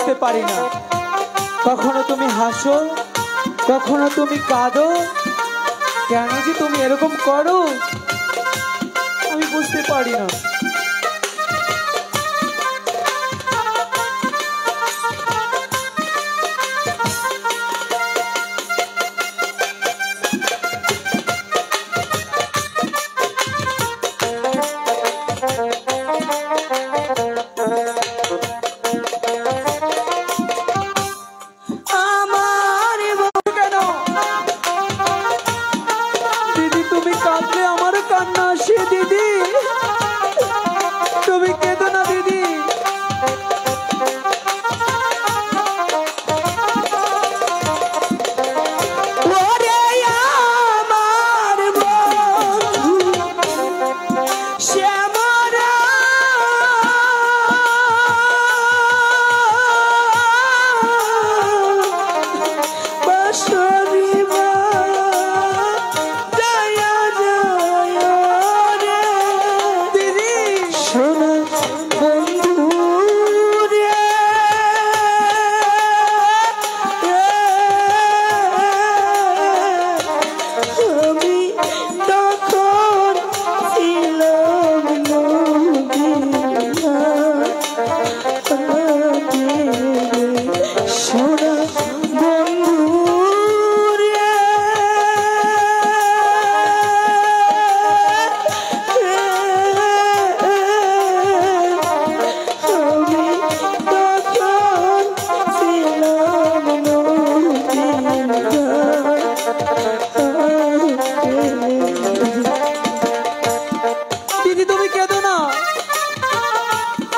বুঝতে পারি না, কখনো তুমি হাসো, কখনো তুমি কাঁদো। কেন যে তুমি এরকম করো আমি বুঝতে পারি না।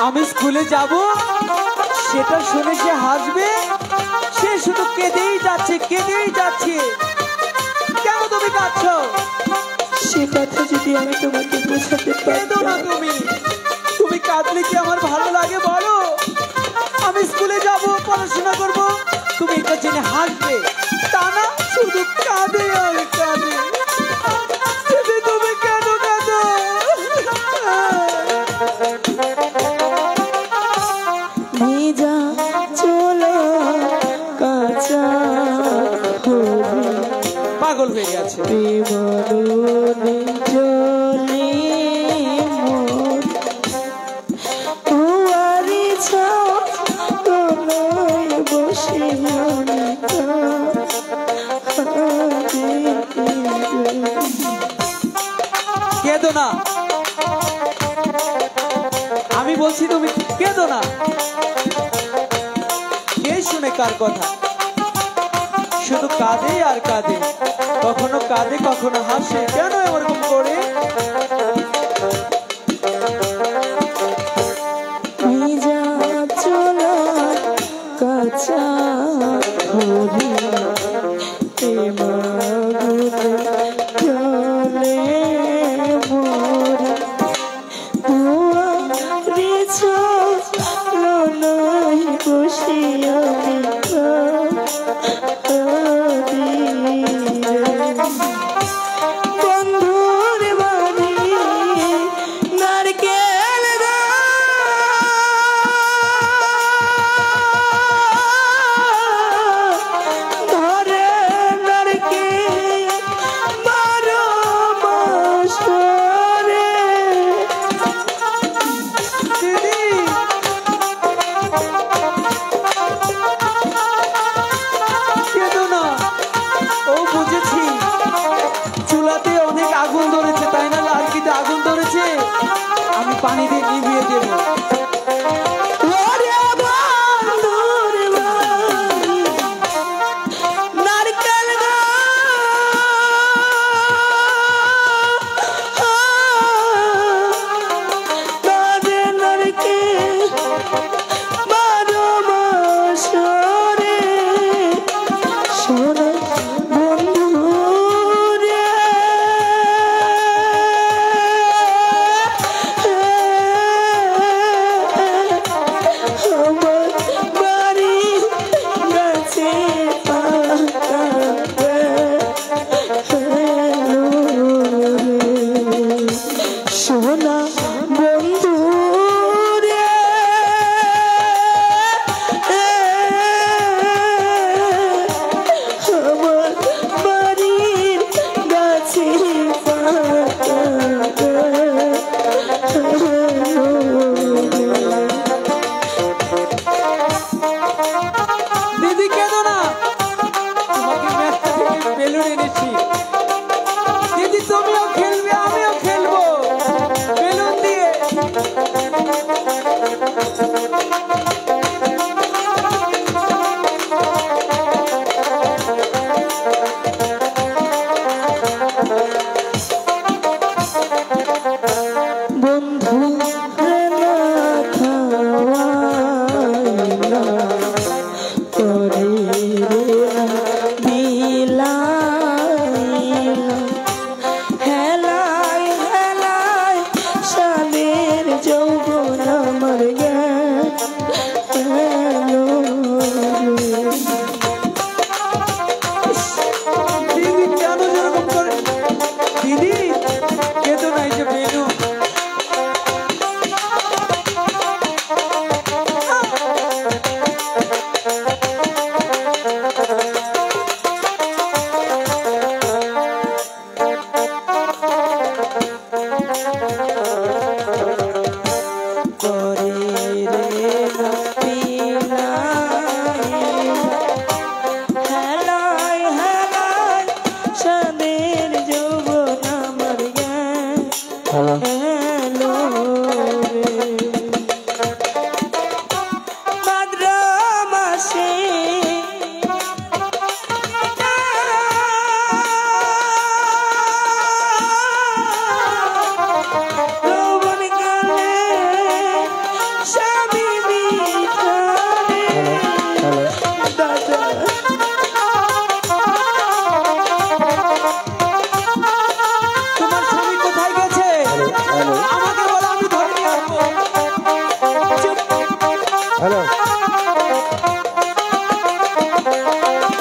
আমি স্কুলে যাব সেটা শুনে সে হাসবে, সে শুধু কেঁদেই যাচ্ছে কেঁদেই যাচ্ছে। কেন তুমি কাঁদছো? সে কথা যদি আমি তোমাকে বোঝাতে কেঁদো না তুমি। তুমি কাঁদলে কি আমার ভালো লাগে বলো? আমি স্কুলে যাব, পড়াশোনা করব, তুমি এটা জেনে হাসবে, তা না শুধু কাঁদে আর কাঁদে। তুমি কেন কাঁদো? ভেজা চোলা কাঁচা পাগল হয়ে গেছে। প্রেমাননে জলে মোর হুয়ারি ছায় বসে কেঁদো না, আমি বলছি তুমি কেঁদো না। কে শুনে কার কথা? শুধু কাঁদে আর কাঁদে, কখনো কাঁদে কখনো হাসে। কেন এরকম করে? ভেজা চোলা কাঁচা হরি জলে মোর হুয়ারি ছায় বসিয়া বন্ধুর বাড়ি নারকেল ধরে নারকেল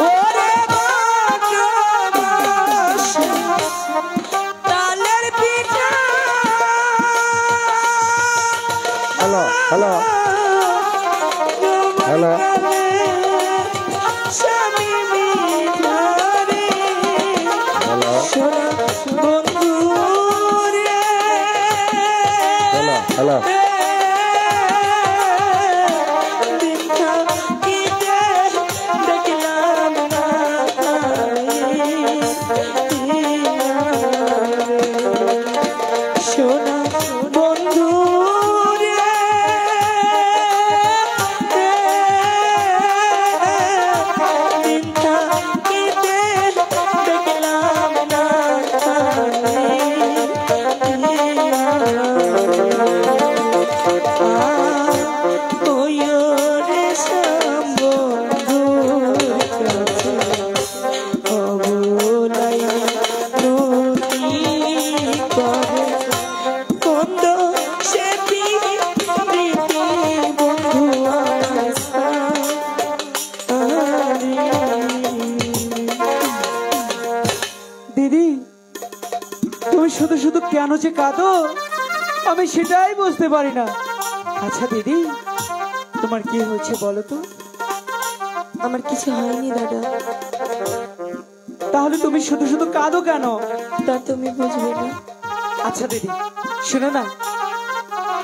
ওরে ভালোবাসা তালের পিঠা হ্যালো হ্যালো হ্যালো স্বামী মিঠারে হ্যালো সোনা বন্ধু রে হ্যালো হ্যালো সোনা বন্ধু রে দিনটা কেটে দেখলাম না ওরে বন্ধু অবলাই নদী করে বন্ধ সে প্রীতি বন্ধু আশা দিদি তুমি শুধু শুধু কেন যে কাঁদো আমি সেটাই বুঝতে পারি না। আচ্ছা দিদি তোমার কি হয়েছে বলো তো? আমার কিছু হয়নি দাদা, তাহলে তুমি শুধু শুধু কাঁদো কেন? তা তুমি বুঝবে না। আচ্ছা দিদি শুনো না,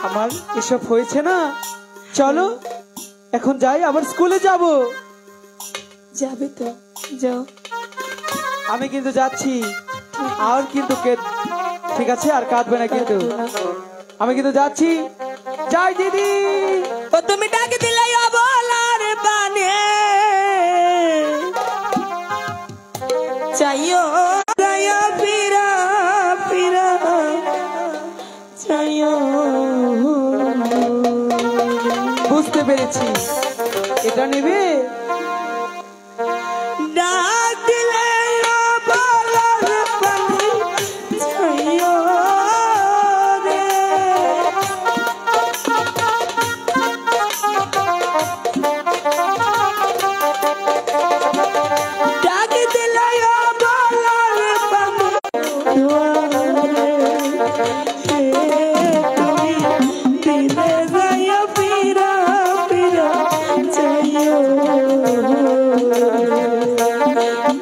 আমার এসব হয়েছে না, চলো এখন যাই, আবার স্কুলে যাব। যাবে তো যাও। আমি কিন্তু যাচ্ছি, আর কিন্তু ঠিক আছে, আর কাঁদবে না কিন্তু, আমি কিন্তু যাচ্ছি, যাই দিদি। ও তুমি ডাকে দিলে অবলার পানে চাইও গায়া ফিরা ফিরা চাইও। বুঝতে পেরেছি, এটা নেবে। ডাক দিলে অবলার পানে চাইও রে। ডাক দিলে অবলার পানে তুমি দিলে গায়া ফিরা ফিরা চাইও।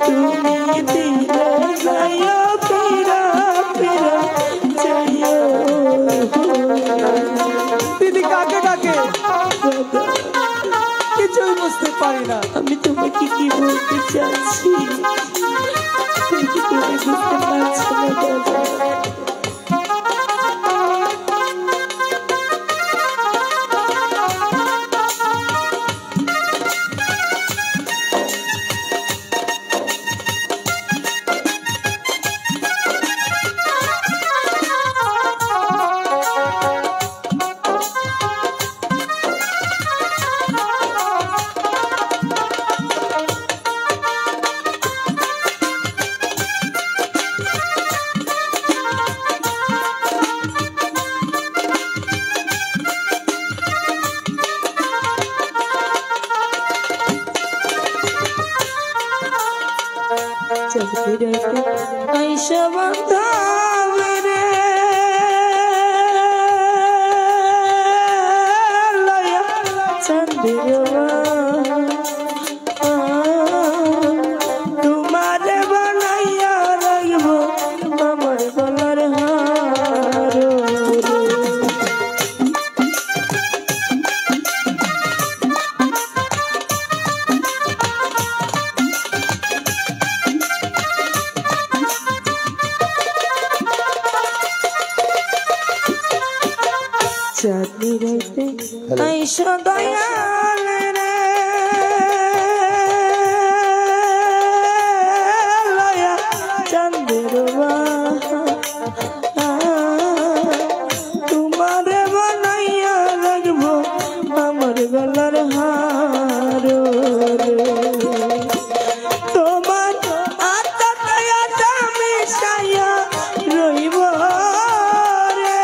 তুমি দিলে গায়া ফিরা ফিরা চাইও। দিদি কাকে ডাকে কিছুই বুঝতে পারি না। আমি তোমাকে কি বলতে চাচ্ছি তুমি কি তুমি বুঝতে পারছো না দাদা? আইসা বান্ধব রে লয়া চাঁদের তোমারে বানাইয়া রাখব আমার গলার হার। চাঁদনি রাইতে আইসা দয়াল রে লয়া চাঁদের তোমারে বানাইয়া রাখবো আমার গলার হার। তোমার আত্মাটায় মিশাইয়া রইব রে।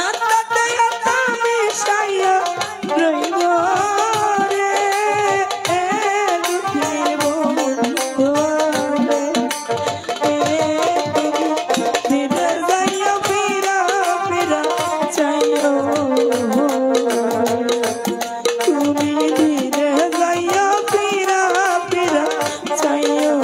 আত্মাতে আত্মা মিশাইয়া রইব রে দুঃখের বন্ধুরে দিলে যাইয়া ফিরা ফিরা চাইও তুমি দিলে যাইয়া ফিরা ফিরা চাইও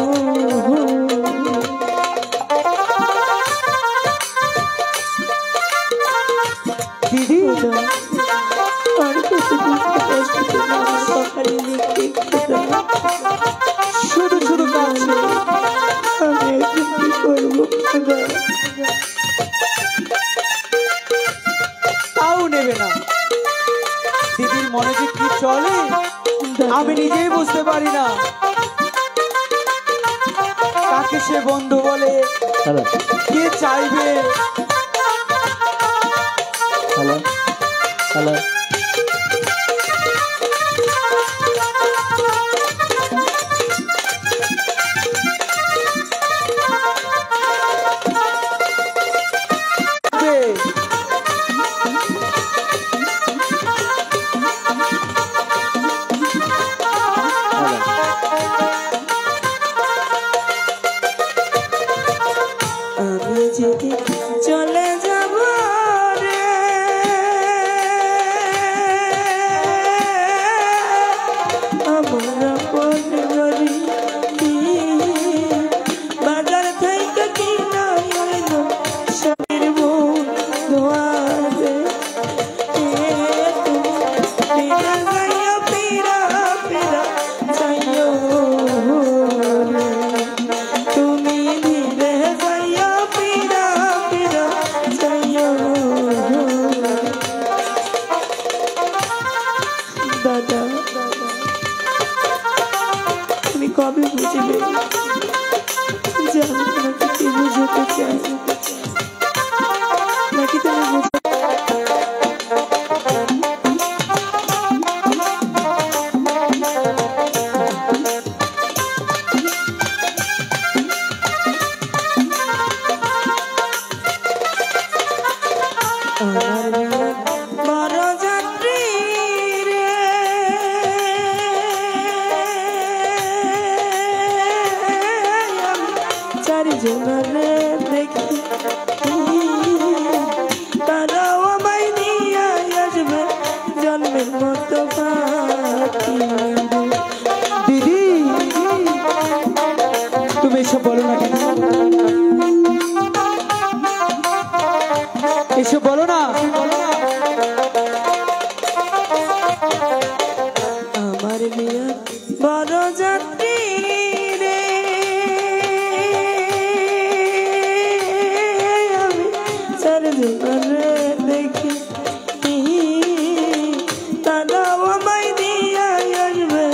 দিদি আর কত দুঃখ কষ্ট তোমার সকালে লিখতে খোদা শুধু শুধু কাঁদছে। আমি এখন কি করবো খোদা তাও নেবে না। দিদির মনে যে কি চলে আমি নিজেই বুঝতে পারি না। কাকে সে বন্ধু বলে, হ্যালো কে চাইবে। হ্যালো হ্যালো আমি যদি চলে যাব রে আমার পরিবারি বাজার থেকে কিনা হইল স্বামীর বোন ধোয়ারে ফিরা যাইয়া ফিরা ফিরা যাইও তুমি দিলে যাইয়া ফিরা ফিরা যাইও দাদা তুমি কবে বুঝবে যে আমি তোমাকে কি বুঝতে চাই নাকি তুমি বড় যাত্রী রে চারিজনে দেখি তারাও আমায় নিয়ে আসবে জন্মের মতো পাখি দিদি তুমি এসব বলো না কেন? এসব বলো না। আমার বিয়া বড় যাত্রী রে আমি চারজনে দেখি তারাও আমায় দিয়ে আসবে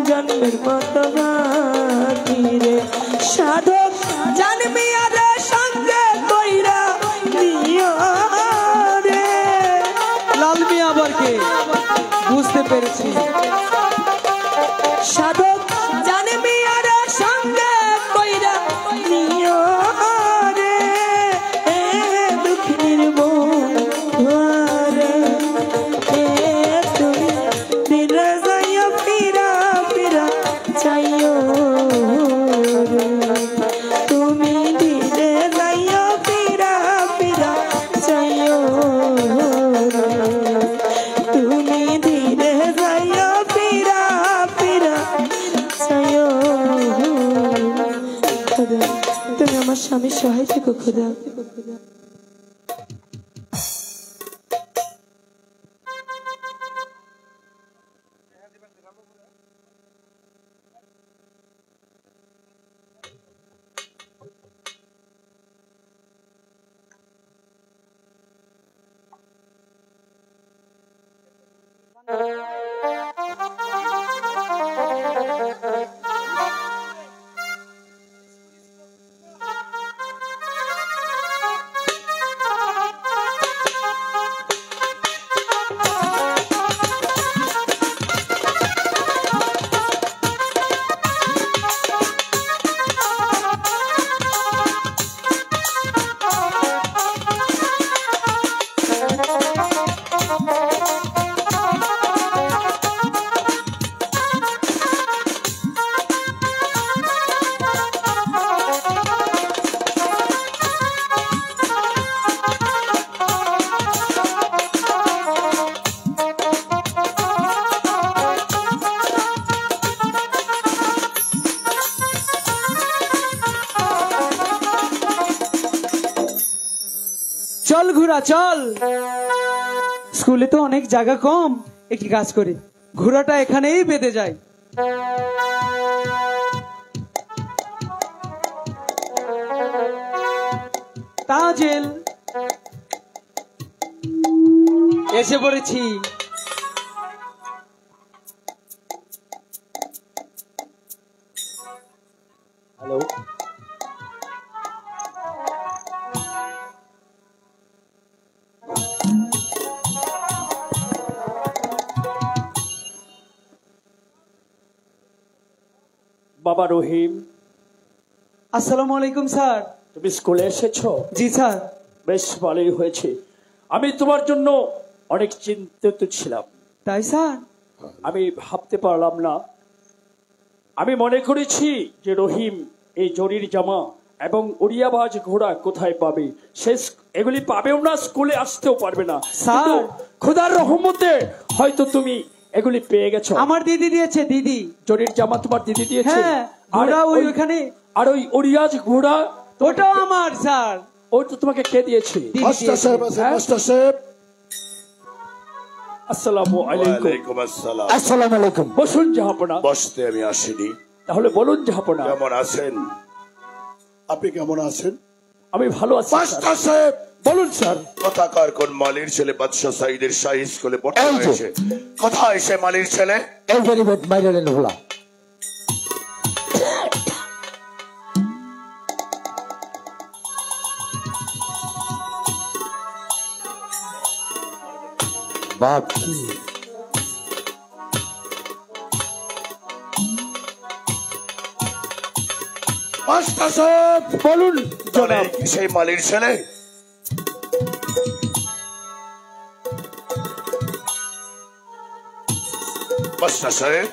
জন্মের মতো বাকি রে সাধক জানবি আরে সঙ্গে কইরা নিও রে লাল মিয়া আবার কে? বুঝতে পেরেছি। সাধক জানবি আরে সঙ্গে কইরা নিও রে দুঃখের বন্ধুরে তুমি ফিরে যাইয়া ফিরা ফিরা চাইও রে তুমি দিলে যাইয়া ফিরা ফিরা চাইও রে তুমি ধীরে যাইয়া ফিরা ফিরা চাইও খোদা তুমি আমার স্বামীর সহায় থেকো খোদা ঘোড়া চল। স্কুলে তো অনেক জায়গা কম, একটি কাজ করি, ঘোড়াটা এখানেই বেঁধে যায়। তাজেল, এসে পড়েছি। হ্যালো, বাবা রহিম, আসসালামু আলাইকুম স্যার। তুমি স্কুলে এসেছো? জি স্যার। বেশ ভালোই হয়েছে। আমি তোমার জন্য অনেক চিন্তিত ছিলাম। তাই স্যার? আমি ভাবতে পারলাম না। আমি মনে করেছি যে রহিম এই জরির জামা এবং উড়িয়াবাজ ঘোড়া কোথায় পাবে। সে এগুলি পাবেও না, স্কুলে আসতেও পারবে না। স্যার, কিন্তু খোদার রহমতে হয়তো তুমি এগুলি পেয়ে গেছো। আমার দিদি দিয়েছে। দিদি জরির জামা তোমার দিদি দিয়েছে? হ্যাঁ, আর ঘোড়া ওইখানে। আর ওই উড়িয়াজ ঘোড়া ওটাও আমার স্যার। ওই তো তোমাকে কে দিয়েছে? মাস্টার সাহেব আছেন, হ্যাঁ? মাস্টার সাহেব। আসসালামু আলাইকুম। ওয়ালাইকুম আসসালাম। আসসালামু আলাইকুম। বসুন জাহাপনা। বসতে আমি আসিনি। তাহলে বলুন জাহাপনা। কেমন আছেন? আপনি কেমন আছেন? আমি ভালো আছি স্যার। মাস্টার সাহেব, বলুন স্যার। কথাকার কোন মালির ছেলে বাদশাহ সাইদের শাহী স্কুলে পড়তে এই যে। হয়েছে? কোথায় সে মালির ছেলে? এই ভেরি গুড মাইরেলেন ভোলা। বাকি মাস্টার সাহেব, বলুন জনাব। কি সেই মালির ছেলে? মাস্টার সাহেব,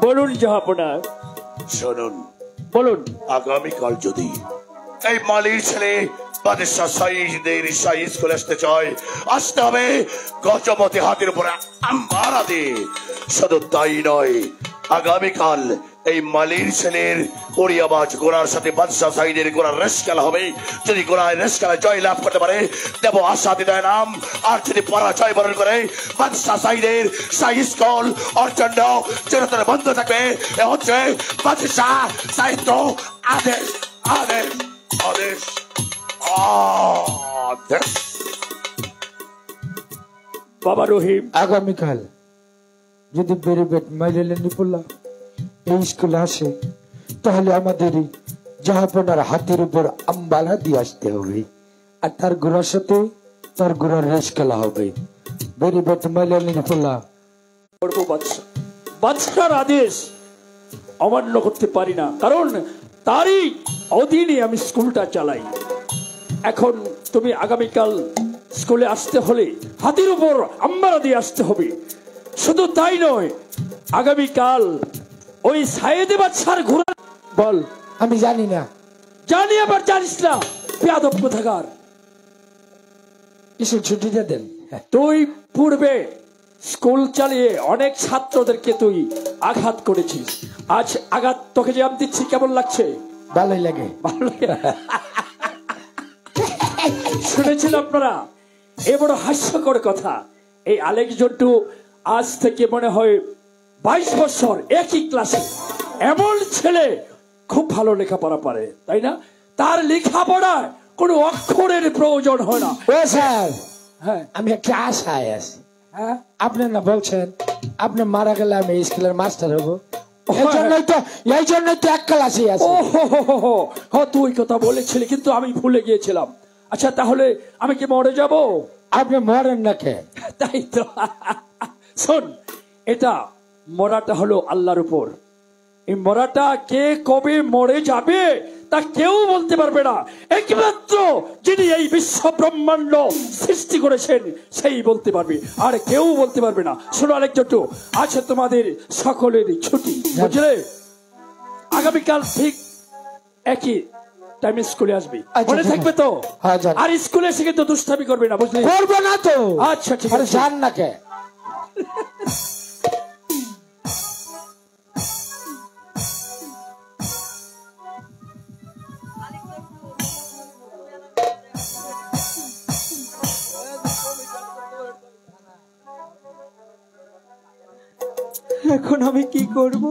বলুন জাহাপনা। শুনুন, বলুন। আগামীকাল যদি এই মালির ছেলে বাদশাহ সাইদের শাহী স্কুলে আসতে চায়, আসতে হবে গজমতি হাতের উপরে আম্বারা দিয়ে। শুধু তাই নয়, আগামীকাল এই মালির ছেলের ওড়িয়াবাজ ঘোড়ার সাথে বাদশাহ সাইদের ঘোড়ার রেস খেলা হবে। যদি ঘোড়ায় রেস খেলায় জয় লাভ করতে পারে, দেব আশা দিদয় নাম। আর যদি পরাজয় বরণ করে, বাদশাহ সাইদের শাহী স্কুল অর্চন্ড চিরতরে বন্ধ থাকবে। এ হচ্ছে বাদশাহ সাহিত্য আদেশ, আদেশ, আদেশ, আদেশ। বাবা রহিম, আগামীকাল যদি বেরিবেট মাইরেলেন নিপুল্লা এই স্কুলে আসে, তাহলে আমাদের জাহাপনার হাতের উপর আম্বালা দিয়ে আসতে হবে। আর তার ঘোড়ার সাথে তার ঘোড়ার রেস খেলা হবে। বেরিবেট মাইরেলেন নিপুল্লা। করবো বাদশাহ। বাদশার আদেশ অমান্য করতে পারি না, কারণ তারই অধীনে আমি স্কুলটা চালাই। এখন তুমি আগামীকাল স্কুলে আসতে হলে হাতির উপর আম্বারা দিয়ে আসতে হবে। শুধু তাই নয়, আগামীকাল ওই সায়েদে বাদশার ঘোড়া। বল। আমি জানি না। জানি আবার জানিস না, বেয়াদব কোথাকার। কিসের ছুটিটা দেন? তুই পূর্বে স্কুল চালিয়ে অনেক ছাত্রদেরকে তুই আঘাত করেছিস। আজ আঘাত তোকে যে আমি দিচ্ছি, কেমন লাগছে? ভালোই লাগে। ভালো লাগে? শুনেছেন আপনারা এ বড় হাস্যকর কথা। এই আলেক্স জন্টু আজ থেকে মনে হয় 22 বছর একই ক্লাসে। এমন ছেলে খুব ভালো লেখাপড়া পারে, তাই না? তার লেখাপড়ায় কোনো অক্ষরের প্রয়োজন হয় না। ও স্যার, হ্যাঁ আমি একটা আশায় আছি। হ্যাঁ, আপনি না বলছেন আপনি মারা গেলে আমি স্কুলের মাস্টার হবো। এই জন্যই তো এক ক্লাসে আছে। ও হো, তুই কথা বলেছিলি, কিন্তু আমি ভুলে গিয়েছিলাম। আচ্ছা, তাহলে আমি কি মরে যাব? আপনি মরেন না কে? তাই তো। শোন, এটা মরাটা হলো আল্লাহর উপর। এই মরাটা কে কবে মরে যাবে তা কেউ বলতে পারবে না। একমাত্র যিনি এই বিশ্ব ব্রহ্মাণ্ড সৃষ্টি করেছেন সেই বলতে পারবে, আর কেউ বলতে পারবে না। শোনো আরেকটু, আজ তোমাদের সকলের ছুটি, বুঝলে? আগামীকাল ঠিক একই টাইমে স্কুলে আসবি, মনে থাকবে তো? আর স্কুলে এসে কিন্তু দুষ্টামি করবে না, বুঝলি? করবো না তো। আচ্ছা ঠিক আছে, জান না কে। এখন আমি কি করব?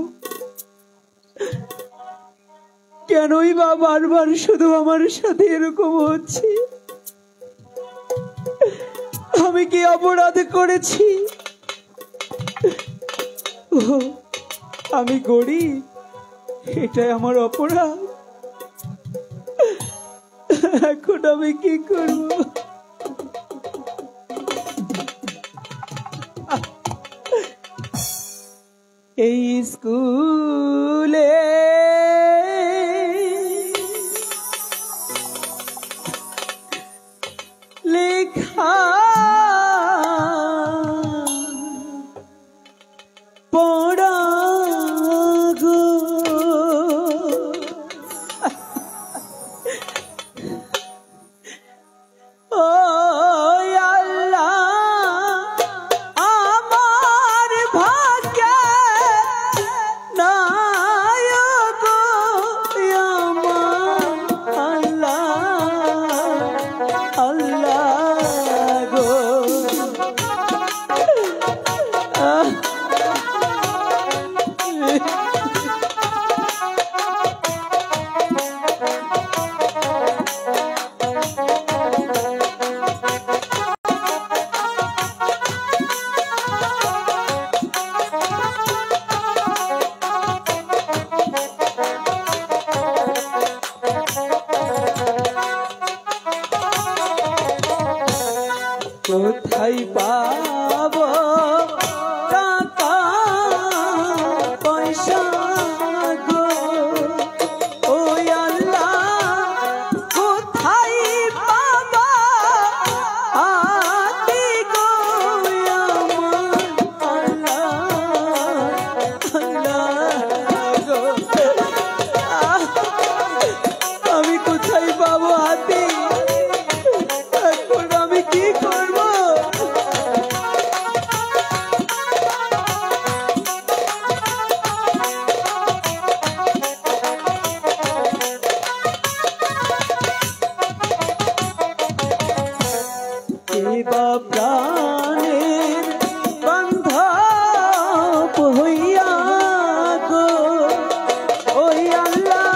কেনই বা বারবার শুধু আমার সাথে এরকম হচ্ছে? আমি কি অপরাধ করেছি? ও, আমি গরিব, এটাই আমার অপরাধ। এখন আমি কি করব? এই স্কুলে লেখা পড়া গো, ও আল্লাহ, আমার ভাগ্যে নাই গো আমার আল্লাহ, আল্লাহ গো। কোথায় পাবো টাকা পয়সা গো, ও আল্লাহ, কোথায় পাবো আতি গো আমার আল্লাহ, আল্লাহ গো। আমি কোথায় পাবো হাতি? এখন আমি কি করব? এবা প্রাণের বান্ধব হইয়া গো, ওই আল্লাহ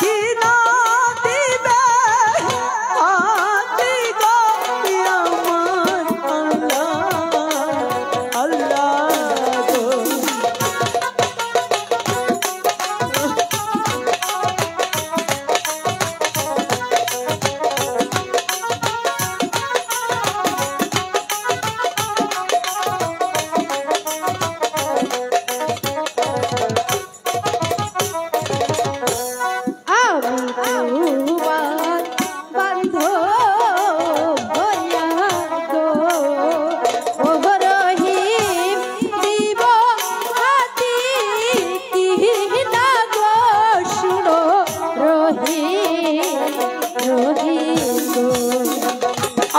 কি না দিবে আতি গো আমার আল্লাহ, আল্লাহ গো।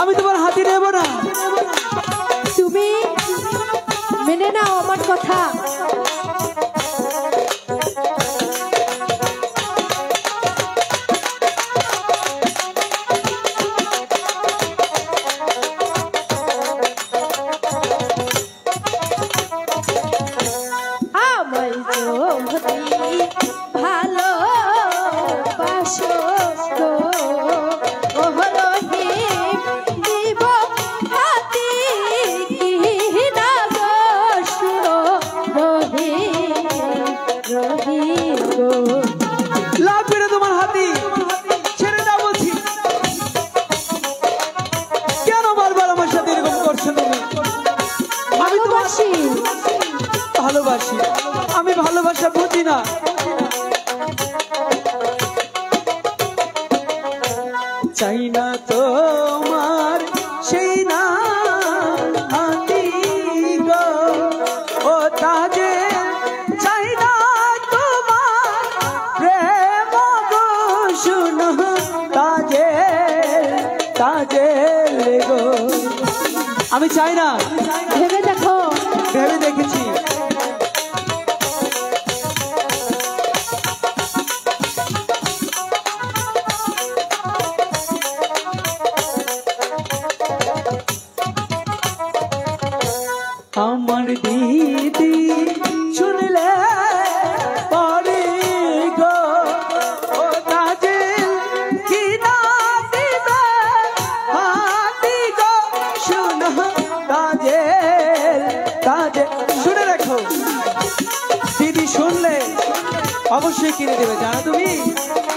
আমি তোমার হাতি নেব না। তুমি মেনে নাও আমার কথা। আমার যদি ভালো বাসো গো, ও রহিম, দিব হাতি কি না গো, শুনো রহিম, রহিম গো। লাগবে না তোমার হাতি, ছেড়ে দাও বলছি। কেন বারবার আমার সাথে এরকম করছো তুমি? আমি তোমার ভালোবাসি। ভালোবাসি, আমি ভালোবাসা বুঝি না। চাই না তোমার সেই না হাতি গো, ও তাজে চাই না তোমার প্রেম গো, শুনো তাজে, তাজে গো। আমি চাই না। ভেবে দেখো। ভেবে দেখেছি। আমার দিদি অবশ্যই কিনে দেবে, জানো তুমি?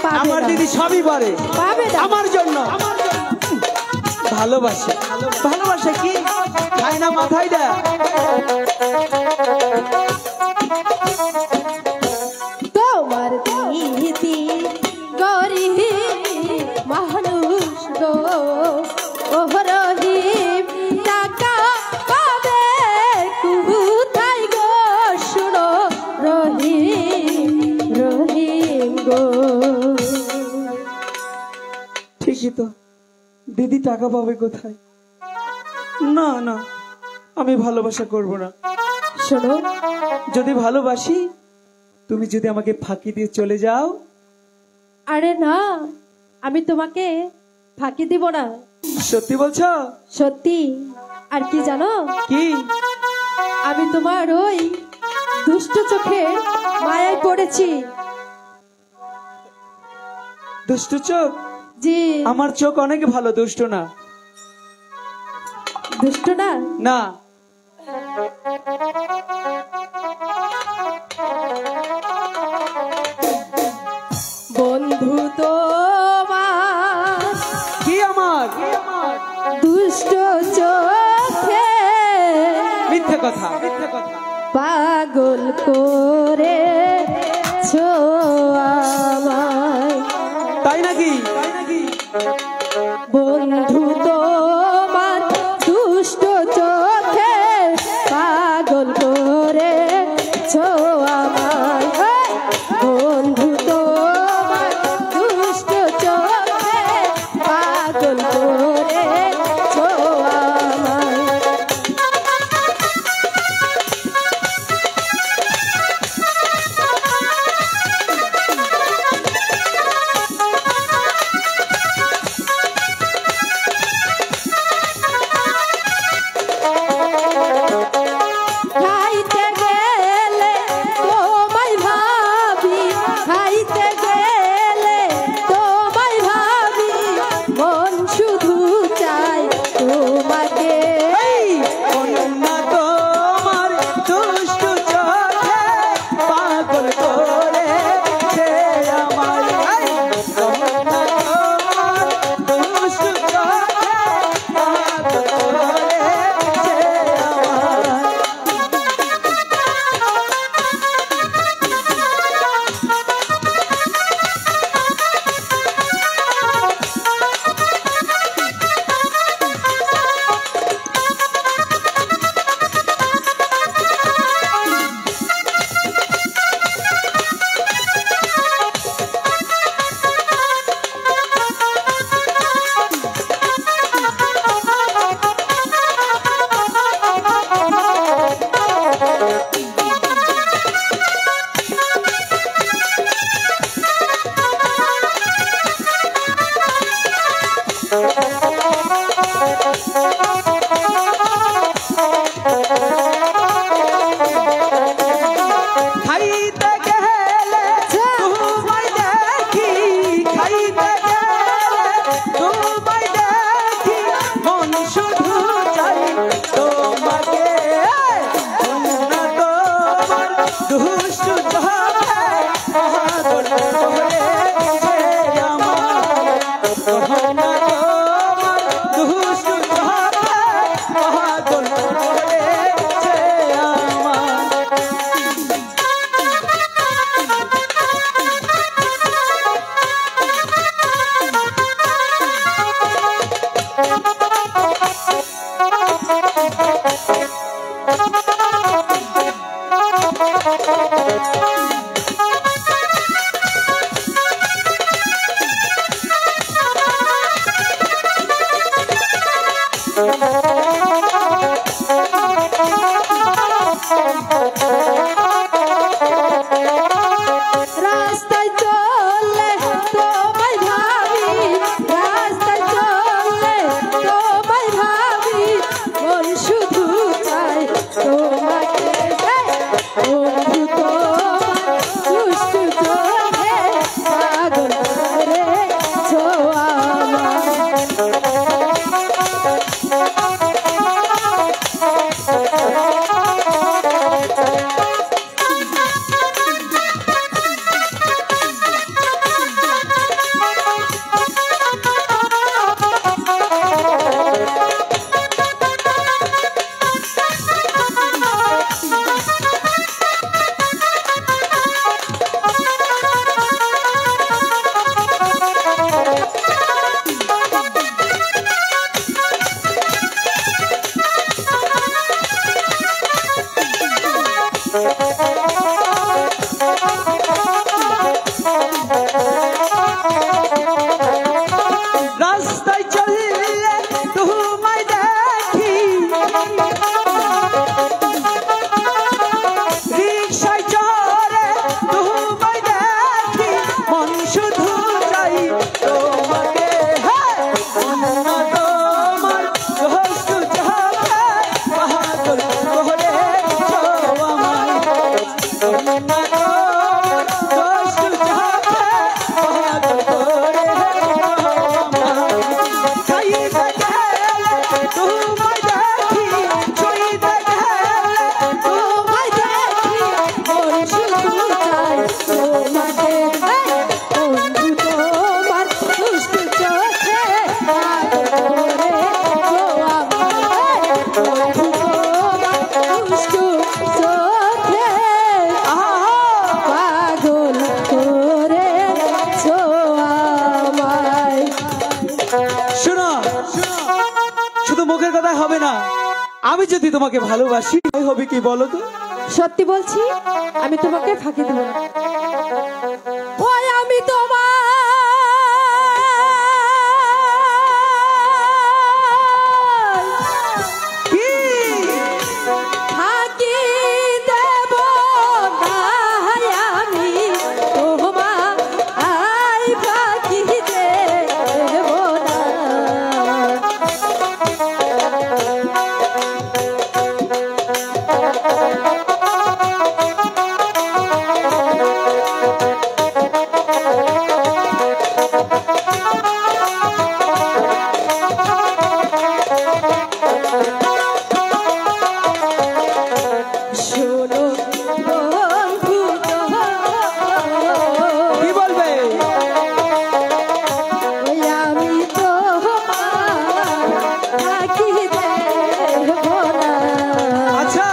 পাবে আমার না। দিদি সবই পারে পাবে না। আমার জন্য। ভালোবাসে, ভালোবাসে কি খায় না মাথায় দেয়। তোমার দিদি গরিব মানুষ গো, ও রহিম টাকা পাবে কোথায় গো, শুনো রহিম রহিম গো। ঠিকই তো, দিদি টাকা পাবে কোথায়? না না, আমি ভালোবাসা করব না। শোনো, যদি ভালোবাসি, তুমি যদি আমাকে ফাঁকি দিয়ে চলে যাও। আরে না, আমি তোমাকে ফাঁকি দিব না, সত্যি বলছো? সত্যি। আর কি জানো, কি? আমি তোমার ওই দুষ্ট চোখের মায়ায় পড়েছি। দুষ্ট চোখ? জি। আমার চোখ অনেক ভালো, দুষ্ট না। দুষ্ট না? না। বন্ধু তোমার কি আমার? দুষ্ট চোখে মিথ্যে কথা, মিথ্যে কথা। পাগল করে আমায়। তাই নাকি? তাই নাকি? বন্ধু তোমার দুষ্ট চোখে পাগল করে আমায়। বন্ধু তোমার দুষ্ট চোখে পাগল করে আমায়। খাইতে গেলে তোমায় ভাবি, খাইতে গেলে তোমায় ভাবি, মন শুধু চাই তোমাকে। এই কন্যা তোমার দুষ্ট চোখে পাগল করেছে আমায়। এই কন্যা তোমার দুষ্ট চোখে পাগল করেছে আমায়। খাইতে গেলে তোমায় দেখি, খাইতে গেলে তোমায় দেখি, মন শুধু চাই তোমাকে। কন্যা তোমার দুষ্ট চোখে পাগল করেছে আমায়। কন্যা তোমার দুষ্ট চোখে পাগল করেছে আমায়। রাস্তায় চললে তোমায় ভাবি, রাস্তায় চললে তোমায় ভাবি, মন শুধু চাই তোমাকে। বন্ধু তোমার দুষ্ট চোখে পাগল করে আমায়। মুখের কথা হবে না। আমি যদি তোমাকে ভালোবাসি হবে কি বলো তো? সত্যি বলছি, আমি তোমাকে ফাঁকি দেব না। ওই আমি তোমার কি? ফাঁকি দেব না, আমি তোমার ফাঁকি দেব না। শোনো বন্ধু কি বলবে? ওই আমি তোমার ফাঁকি দেব না। আচ্ছা,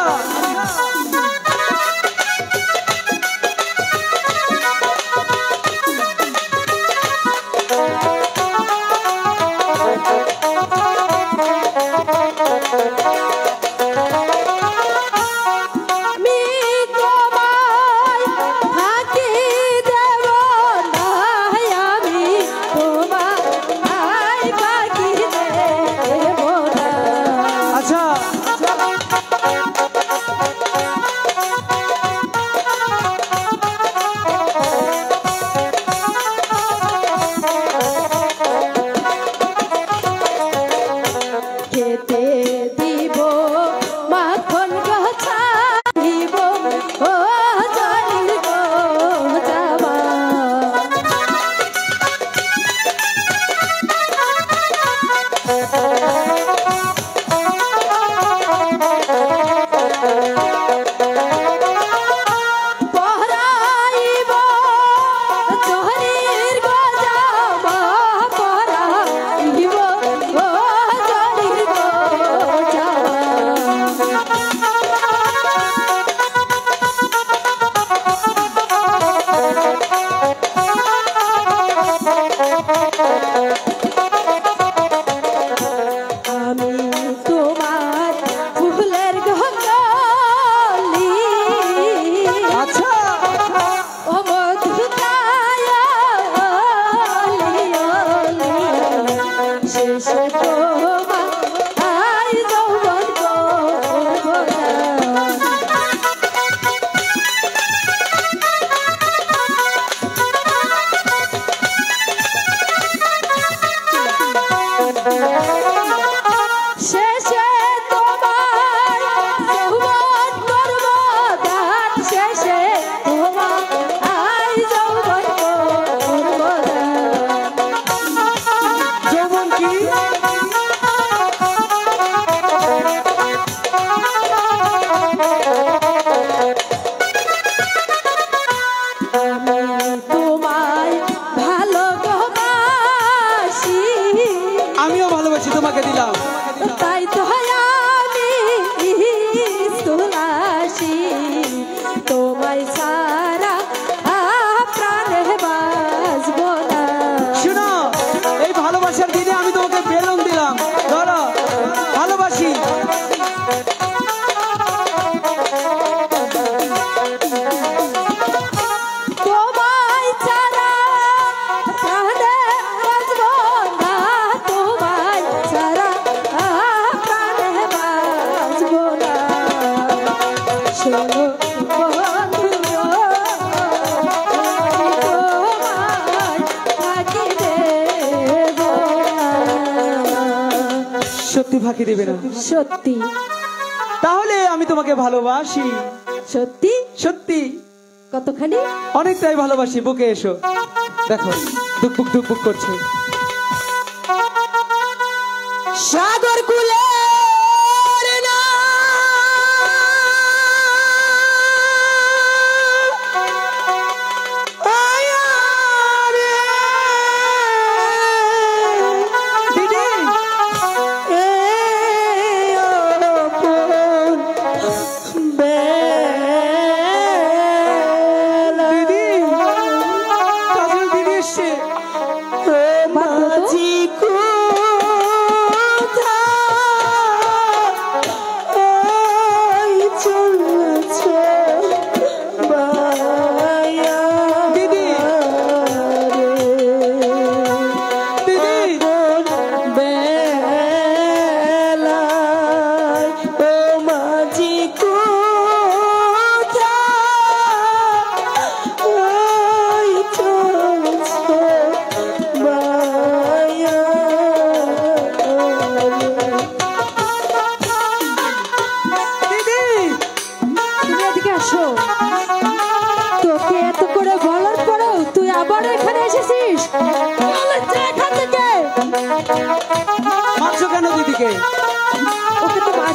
আমি তোমায় ফাঁকি দেব না, আমি তোমায় ফাঁকি দেব না। আচ্ছা, খেতে দিব মাখন গাছা দিব ও জানির গো যাবা। পরাইব জহরির গো যাবা, পরাইব ও জহরির গো যাবা। আমি তোমার ফুলের গলি আচ্ছা, ও মধুকায় শেষে তোমার যৌবন করব না। শেষে তোমার যৌবন করব দান, শেষে তোমার যৌবন করব দান। যেমন কি? আমি তোমায় ভালোবাসি, আমিও ভালোবাসি, তোমাকে দিলাম। তাই তো আমি তুলাসি তোমায় সারা প্রাণে বাঁচব না। শোনো, এই ভালোবাসার দিনে আমি তোমাকে বেলুন দিলাম, ধরো, ভালোবাসি। তোমায় ছাড়া প্রাণে বাঁচব না, তোমায় ছাড়া প্রাণে বাঁচব না। শোনো বন্ধু গো, আমি তোমায় ফাঁকি দেব না। সত্যি ফাঁকি দেবে না? সত্যি তাহলে আমি তোমাকে ভালোবাসি, সত্যি সত্যি কতখানি? অনেকটাই ভালোবাসি। বুকে এসো, দেখো ধুকপুক ধুকপুক করছে। সাগর কুলে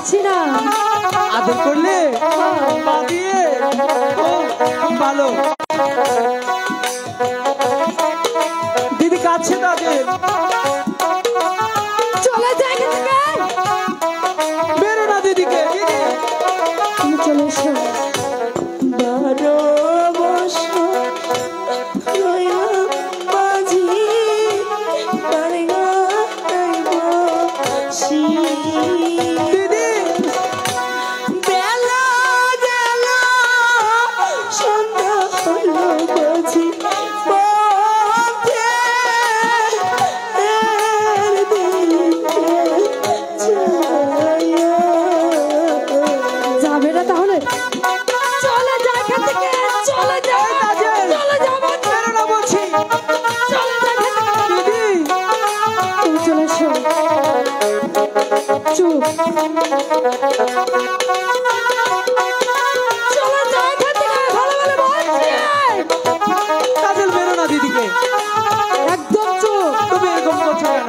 পারছি না। আদর করলে পা দিয়ে? ও, খুব ভালো। দিদি কাছে তাদের চলে যায় এখান থেকে। বেরো না দিদিকে। দিদি তুমি চলে এসো। 12 বছর রইলাম মাঝি, বাড়িঘর বসি। দিদি বেলা গেল, সন্ধ্যা হলো বুঝি, পথে এর দিকে যাইয়া। যাবে না তাহলে? চলে যা এখান থেকে, চলে যা, চলে যা বলছি। বেরো না বলছি। চলে যা এখান থেকে। দিদি তুমি চলে এসো। চুপ। চলে যা এখান থেকে, ভালো ভালো বলছি। কাজল বেরো না দিদিকে। একদম চুপ। তুমি এরকম করছো কেন?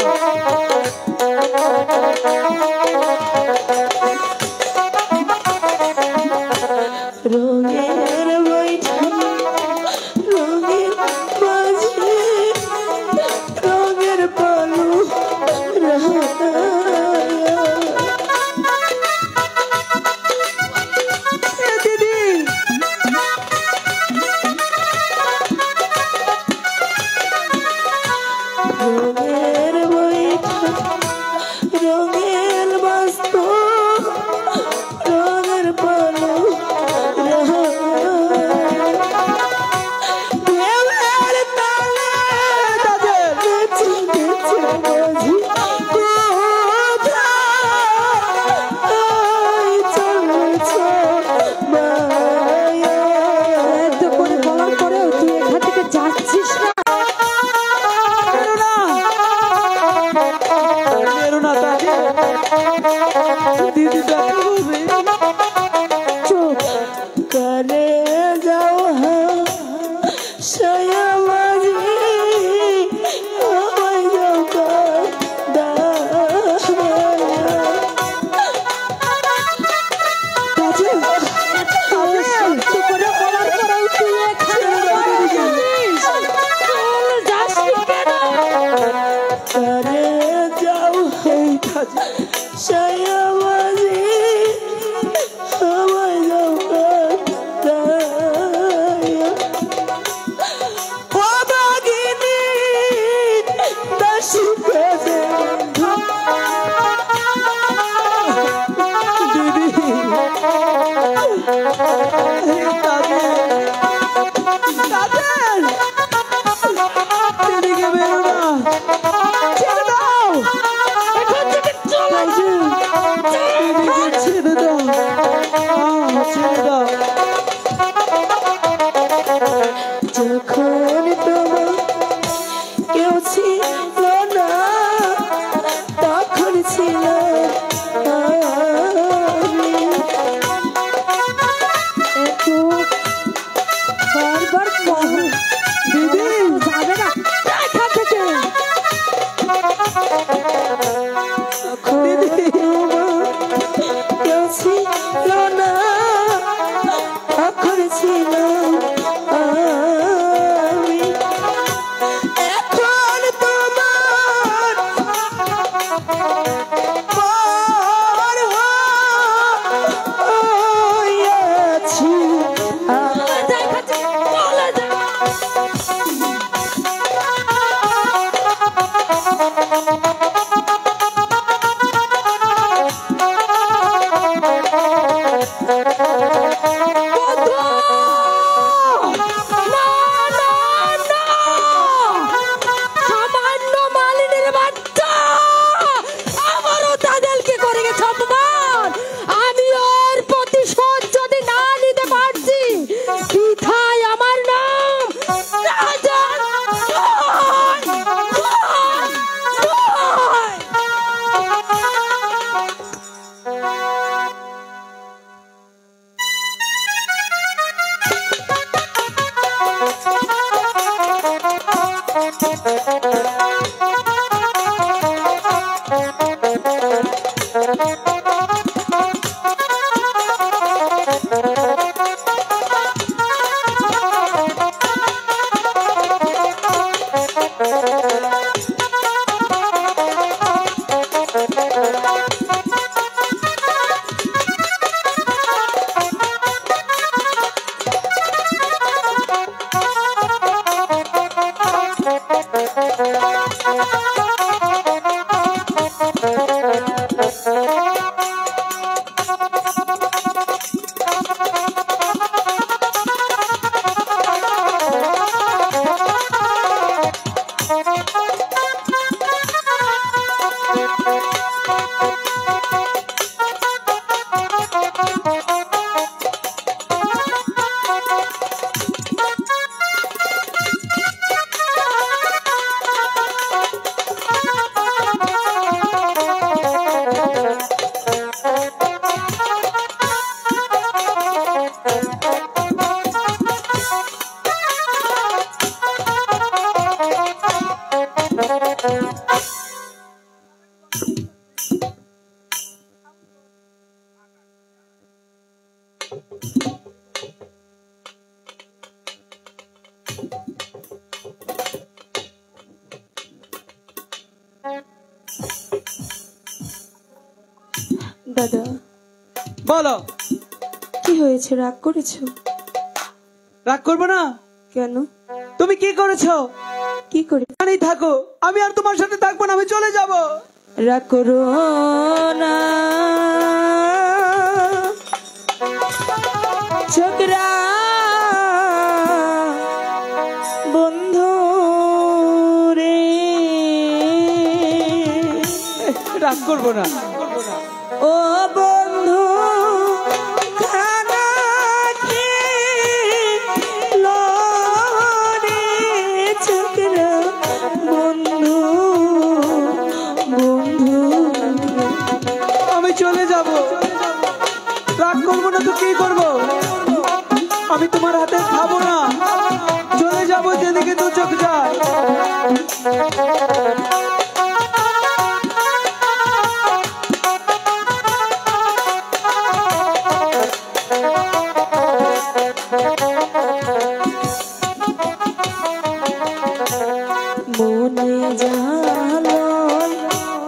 রঙের বৈঠা, রঙের মাঝে, রঙের পালু দিদি রঙের বৈঠা, রঙের বাস্ত, রঙের পালু ঢেউয়ের তালে কাজল বেঁচে বেঁচে বাজি, কোথায় চলেছ মায়া। এত করে বলার পরেও তুই এখান থেকে যাচ্ছিস না। বেরো না। বেরো না কাজল। দিদি দেখা বলবে। চুপ করে যাও সায়া মাঝি, আমায় যাও করে যাও সায়া মাঝি, আমায় যাও ও বাগিনী দাসী পেদে দিদি দিদিকে বেরো না। ছেড়ে দাও। দিদিকে ছেড়ে দাও। ছেড়ে দাও। যখন তোমার কেউ ছিল না, তখন ছিল আমি। এত বারবার দিদি যাবে না এখান থেকে। দিদি কেউ ছিল না, তখন ছিল আমি। এখন তোমার পর হইয়াছি। সামান্য মালিনীর বাচ্চা আমারও তাদেরকে করে গেছে অপমান। আমি ওর প্রতিশোধ যদি না নিতে পারছি, বৃথায় আমার নাম রাজা দাদা, বলো। কি হয়েছে? রাগ করেছো? রাগ করবো না। কেন? তুমি কি করেছো? কি করে? এখানেই থাকো, আমি আর তোমার সাথে থাকবো না, আমি চলে যাব। রাগ করো না ছোকরা বন্ধু রে, রাগ করবো না। ও বন্ধু খানা খেলো রে ছোকরা বন্ধু বন্ধু। আমি চলে যাব। রাগ করবো না তো কি করবো? আমি তোমার হাতে খাবো না, চলে যাব যেদিকে দু চোখ যায়। মনে জালো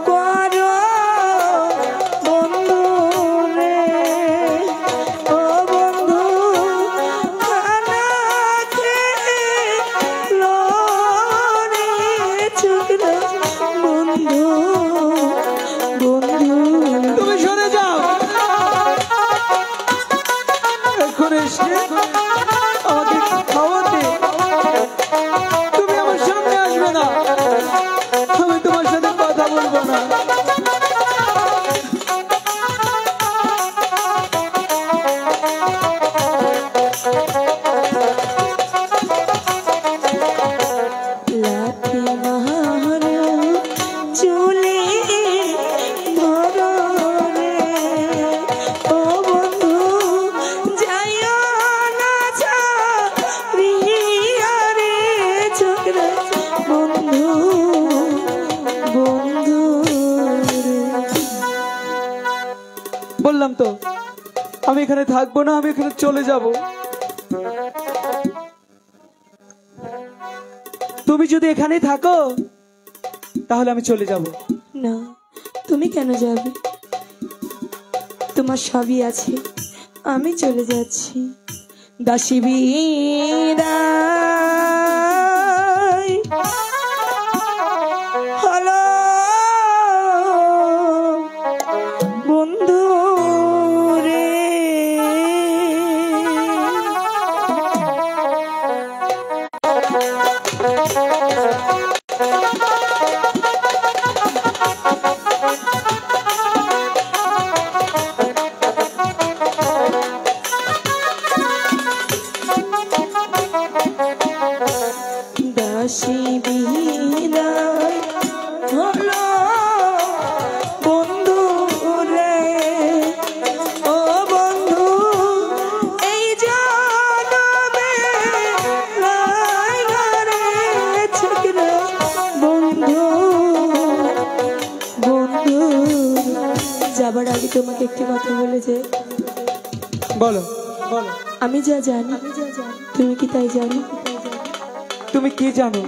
করো বন্ধু রে, ও বন্ধু খানা খেলো রে ছোকরা বন্ধু বন্ধু। তুমি সরে যাও। এখন এসে আমাকে খাওয়াতে তুমি আমার সামনে আসবে না, আমি তোমার সাথে কথা বলবো না। লাঠি মারো চুলে ধরো রে, ও বন্ধু যাইও না ছাড়িয়া রে ছোকরা বন্ধু বন্ধু রে। বললাম তো আমি এখানে থাকবো না, আমি এখানে চলে যাব। তুমি যদি এখানেই থাকো তাহলে আমি চলে যাব। না, তুমি কেন যাবে? তোমার সবই আছে, আমি চলে যাচ্ছি। দাসী বিদায় হলো বন্ধু রে, দাসী বিদায় হলো বন্ধু রে, ও বন্ধু এই জনমে নাই ঘরে ছোকরা বন্ধু বন্ধু। যাবার আগে তোমাকে একটি কথা বলে যে, বলো বলো। আমি যা জানি তুমি কি তাই জানো? তুমি কি জানো?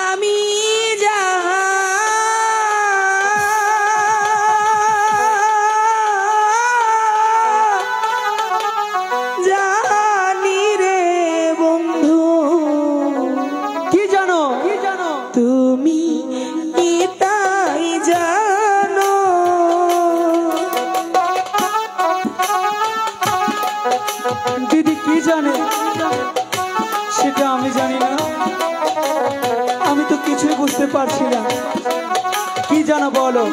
আমি যা জানি রে বন্ধু। কি জানো? কি জানো? তুমি কি তাই জানো? দিদি কি জানে সেটা আমি জানি না, আমি তো কিছুই বুঝতে পারছি না। কি জানো বলো।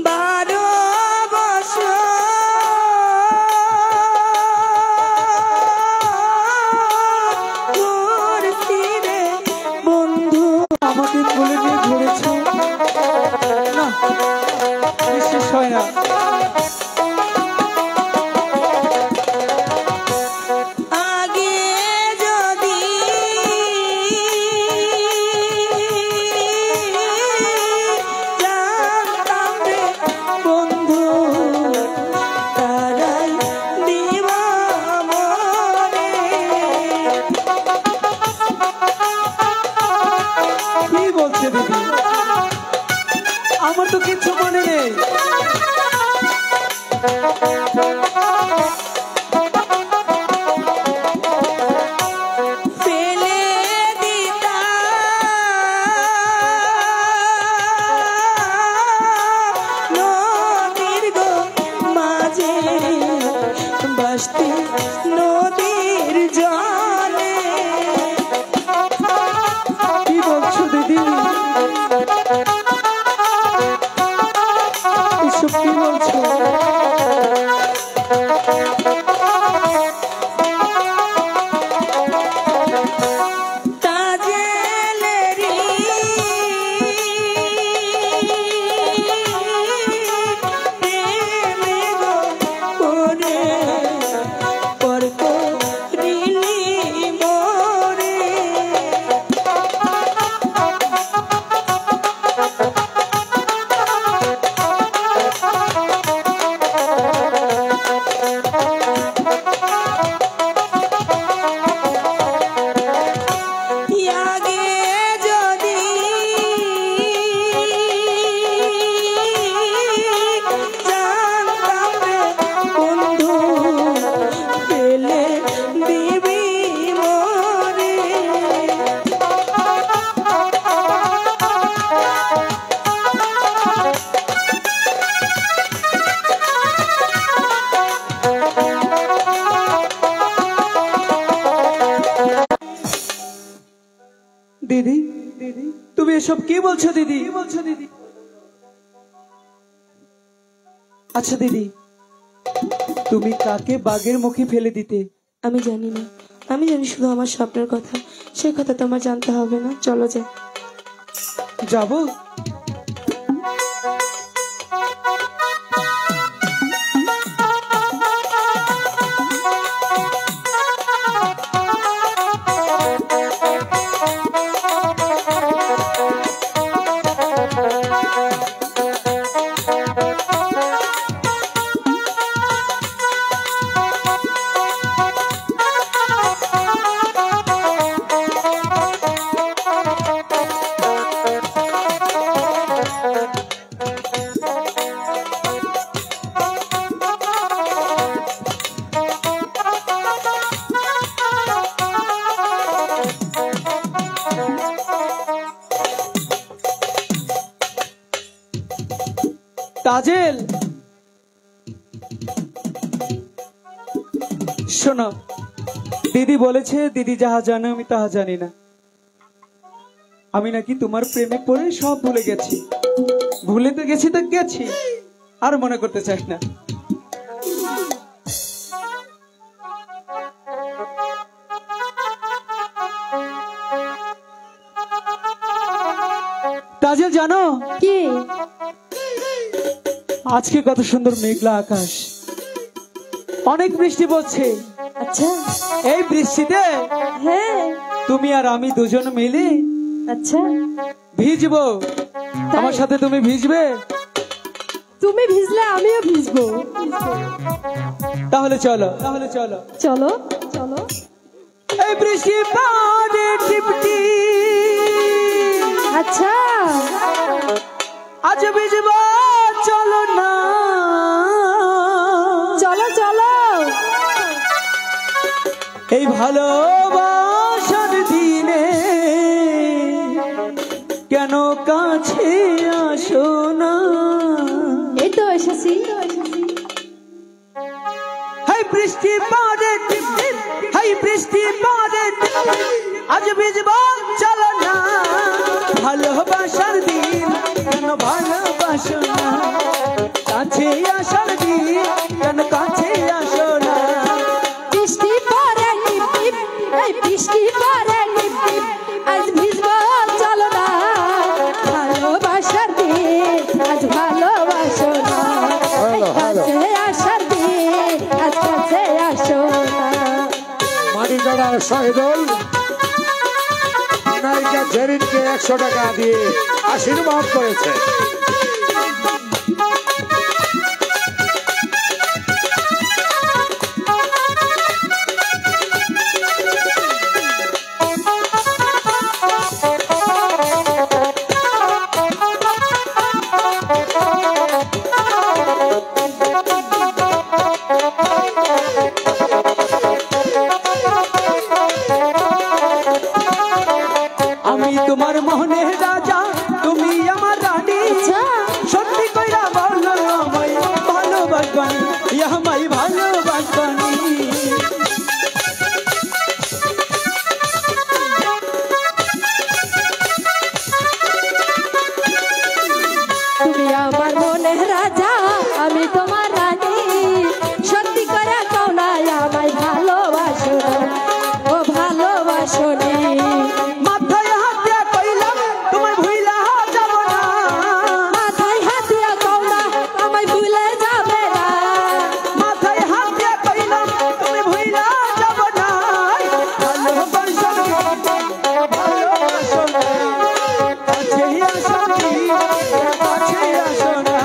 12 বছর ঘুরছি রে বন্ধু। আমাকে কোলে নিয়ে ঘুরেছে না, বিশ্বাস হয় না। আগে যদি জানতাম রে আমার তো কিচ্ছু মনে নেই। ফেলে দিতা নদীর গো মাঝে বাসতে নদীর জলে। কি বলছো দিদি? এসব কি বলছো? তাজেলেরি প্রেমে গো পরে পর করিলি মোরে। আগে যদি জানতাম রে বন্ধু ফেলে দিবি মোরে। দিদি, তুমি এসব কি বলছো দিদি? আচ্ছা দিদি, তুমি কাকে বাঘের মুখে ফেলে দিতে? আমি জানি না, আমি জানি শুধু আমার স্বপ্নের কথা, সেই কথা তোমার জানতে হবে না। চলো যাই। যাবো? তাজেল, শোনো, দিদি বলেছে দিদি যাহা জানে আমি তাহা জানি না। আমি নাকি তোমার প্রেমে পড়ে সব ভুলে গেছি। ভুলে তো গেছি, আর মনে করতে চাস না। তাজেল জানো কি? আজকে কত সুন্দর মেঘলা আকাশ, অনেক বৃষ্টি পড়ছে। আচ্ছা। এই বৃষ্টিতে হ্যাঁ। তুমি আর আমি দুজন মিলে আচ্ছা। ভিজবো। আমার সাথে তুমি ভিজবে? তুমি ভিজলে আমিও ভিজবো। তাহলে চলো। চলো চলো। এই বৃষ্টি পানে টিপটি, আচ্ছা। আজ ভিজবো, চলো না। চলো চলো। এই ভালোবাসার দিনে কেন কাছে আসো না? এই তো এসেছি। হাই বৃষ্টি পানে টিপটি, হাই বৃষ্টি পানে টিপটি, আজ ভিজবো, চলো না। ভালোবাসার দিন কেন ভালোবাসো না? কাছে আসার দিন কেন কাছে আসো না? বৃষ্টি পড়ে টিপ টিপ, এই বৃষ্টি পড়ে টিপ টিপ, আজ ভিজবো, চলো না। ভালোবাসার দিন আজ ভালোবাসো না। কাছে আসার দিন আজ কাছে আসো না। মানিকগড়ার শহীদুল নায়িকা জেরিনকে 100 টাকা দিয়ে আশীর্বাদ করেছে। তুমি আমার মনের রাজা আমি তোমার রানী সত্যি করে কও না আমায় ভালোবাসো ও ভালোবাসনি মাথায় হাত দিয়া কইলাম তোমায় ভুইলা যাব না মাথায় হাত দিয়া কও না আমায় ভুলে যাবে না মাথায় হাত দিয়া কইলাম তুমি ভুইলা যাব না ভালোবাসো ভালোবাসো কাছে আসো কাছে আসো না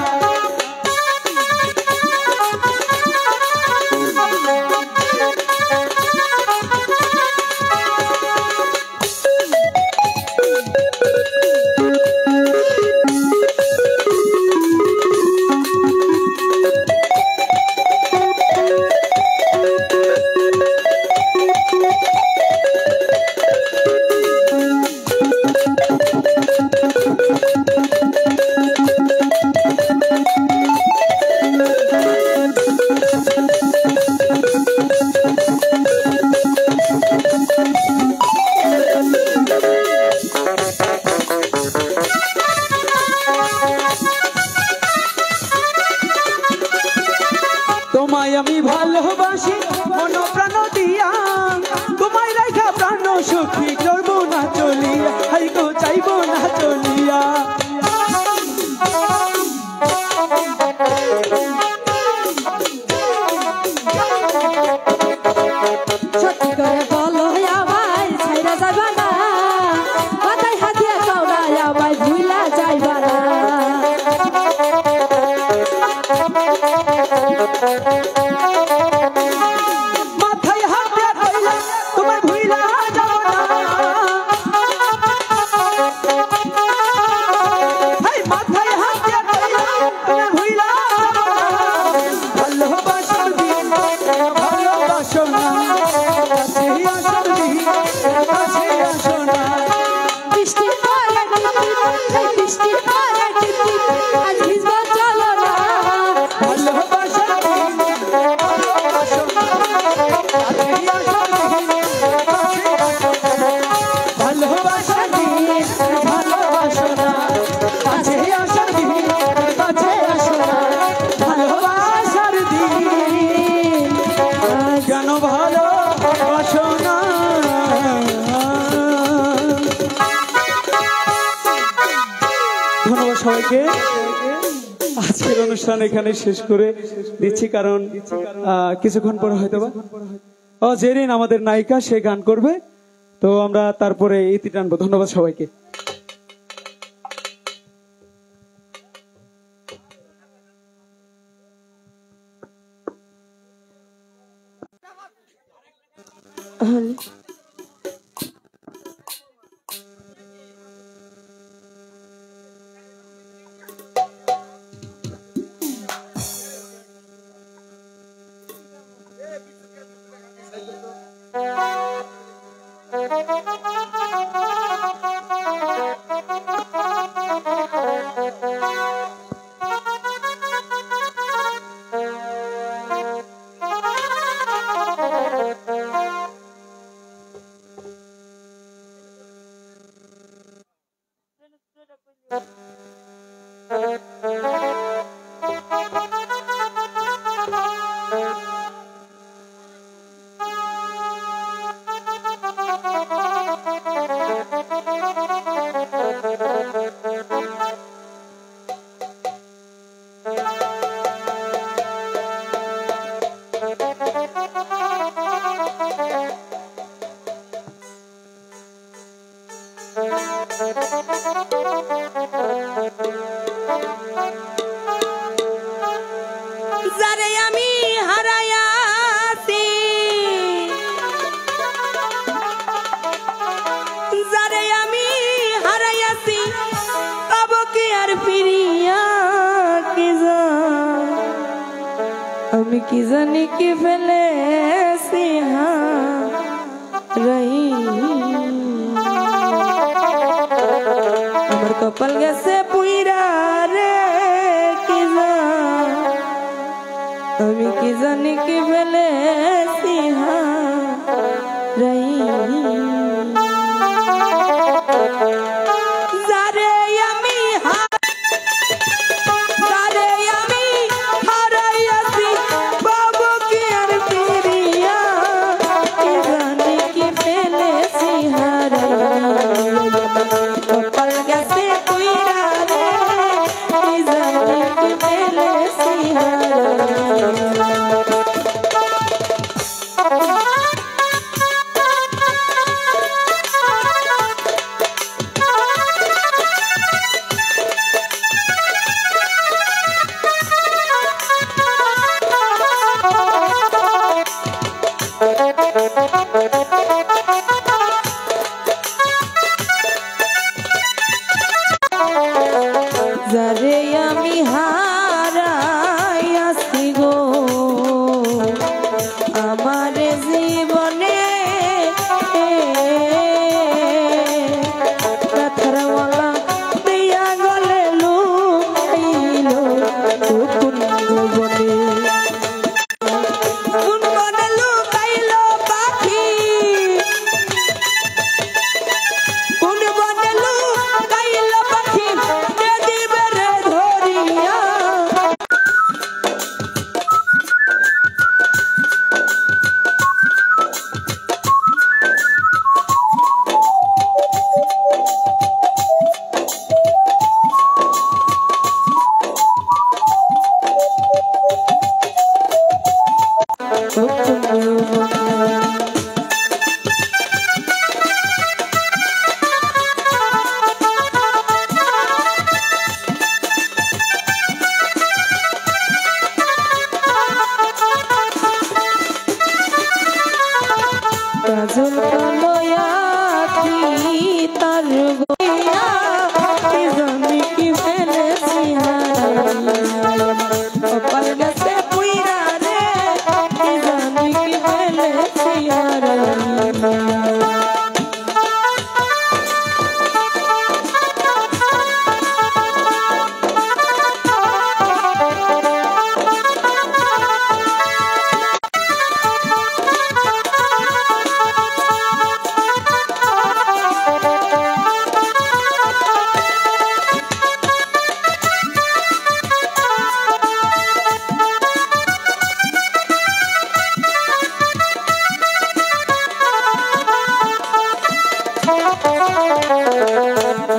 তোমায় আমি ভালোবাসি মন প্রাণ দিয়া তোমায় রাখা প্রাণ সুখী করবো না চলিয়া হাই গো চাইবো না চলিয়া সত্যি করে বলো আমায় ছাইরা যাবা না মাথায় হাত দিয়া কও না আমায় ভুলা যাইবা না মাথায় হাত দিয়া কইলাম তোমায় ভুইলা যাব না হাই মাথায় হাত দিয়া কইলাম তোমায় ভুইলা যাব না ভালোবাসো দিন ভালোবাসো না কাছে আসো দিন কাছে আসো না বৃষ্টি পড়ে বৃষ্টি পড়ে আজ ভিজবা চলো না ভালোবাসো দিন ভালোবাসো না কাছে আসো দিন কাছে আসো না ভালোবাসো দিন ভালোবাসো না কাছে আসো দিন কাছে আসো না ভালোবাসার দিন কেন ভালোবাসো না ধন্যবাদ সবাইকে আজকের অনুষ্ঠান এখানে শেষ করে দিচ্ছি কারণ কিছুক্ষণ পরে হয়তো বা জেরিন আমাদের নায়িকা সে গান করবে তো আমরা তারপরে ইতি টানবো ধন্যবাদ সবাইকে যারে আমি হারায়াছি যারে আমি হারায়াছি পাব কি আর ফিরিয়া কি আমি কি জানি কি ফেলেছি রহি আমার কপাল গেছে পুইরা রে কি আমি কি জানি কি ফেলেছি রহি যারে আমি যারে আমি হারাইয়াছি গো আমার জীবনে ব্যথার মালা দিয়া গলে লুকাইল কোন ভুবনে কোন বনে লুকাইল পাখি কোন বনে লুকাইল পাখি কে দিবে রে ধরিয়া কাজল কালোয়াতি তার গইয়া কি জানি কি ফেলেছি হারাইয়া কপাল গেছে পুইরা রে কি জানি কি ফেলেছি হারাইয়া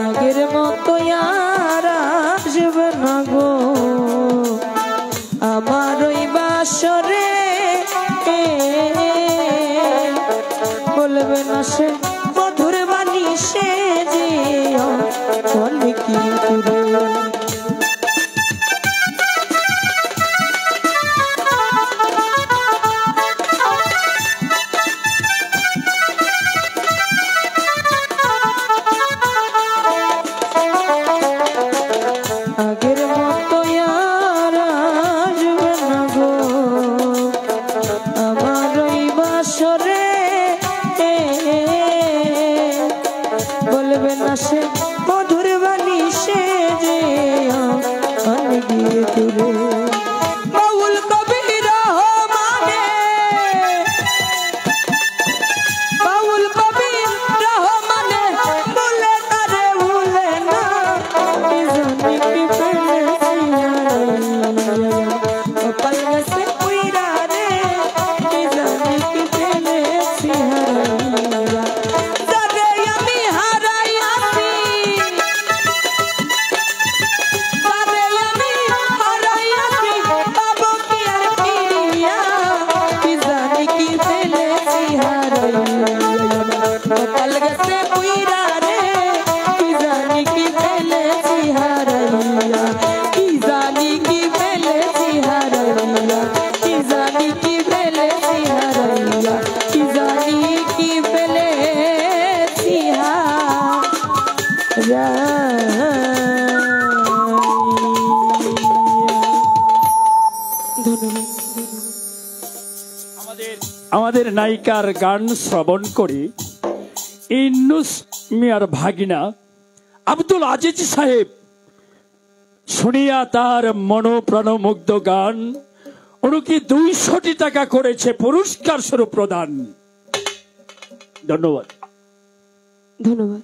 আগের মতো আর আসবে না গো আমার ওই বাসরে বলবে না সে মধুর বাণী সে যে অনেক দূরে আগের মতো আর আসবে না গো আমার ওই বাসরে বলবে না সে মধুর বাণী সে যে অনেক দূরে বাউল কবি রহমানে বাউল কবি রহমানে বলে তারে ভুলে না কি জানি কি ফেলেছি হারাইয়া কপাল গেছে পুইরা রে কি জানি কি ফেলেছি হারাইয়া যারে আমি হারাইয়াছি যারে আমি হারাইয়াছি পাবো কি আর ফিরিয়া কি জানি কি ফেলেছি হারাইয়া কপাল গেছে পুইরা রে কি জানি কি ফেলেছি হারাইয়া কি জানি কি ফেলেছি হারাইয়া কি জানি কি ফেলেছি হারাইয়া কি জানি কি ফেলেছি আমাদের নায়িকার গান শ্রবণ করি ইন্নুস মিয়ার ভাগিনা আব্দুল আজিজ সাহেব শুনিয়া তার মনোপ্রাণমুগ্ধ গান উনি 200 টাকা করেছে পুরস্কার স্বরূপ প্রদান। ধন্যবাদ। ধন্যবাদ।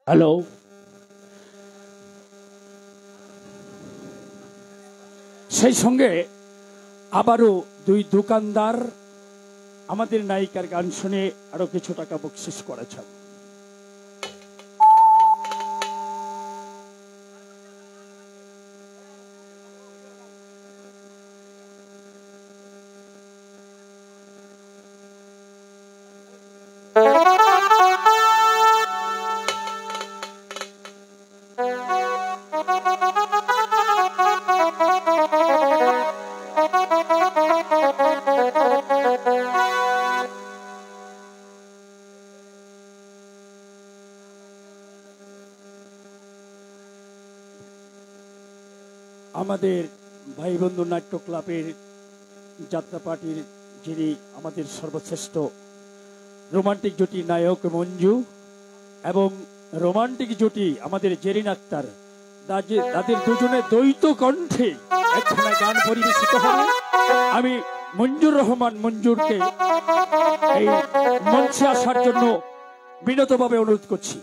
হ্যালো, সেই সঙ্গে আবারও দুই দোকানদার আমাদের নায়িকার গান শুনে আরো কিছু টাকা বকশিশ করেছেন। আমাদের ভাই বন্ধু নাট্য ক্লাবের যাত্রা পার্টির যিনি আমাদের সর্বশ্রেষ্ঠ রোমান্টিক জুটি নায়ক মঞ্জু এবং রোমান্টিক জুটি আমাদের জেরিন আক্তার, তাদের দুজনের দ্বৈত কণ্ঠে একখানা গান পরিবেশিত হবে। আমি মঞ্জুর রহমান মঞ্জুরকে এই মঞ্চে আসার জন্য বিনীতভাবে অনুরোধ করছি।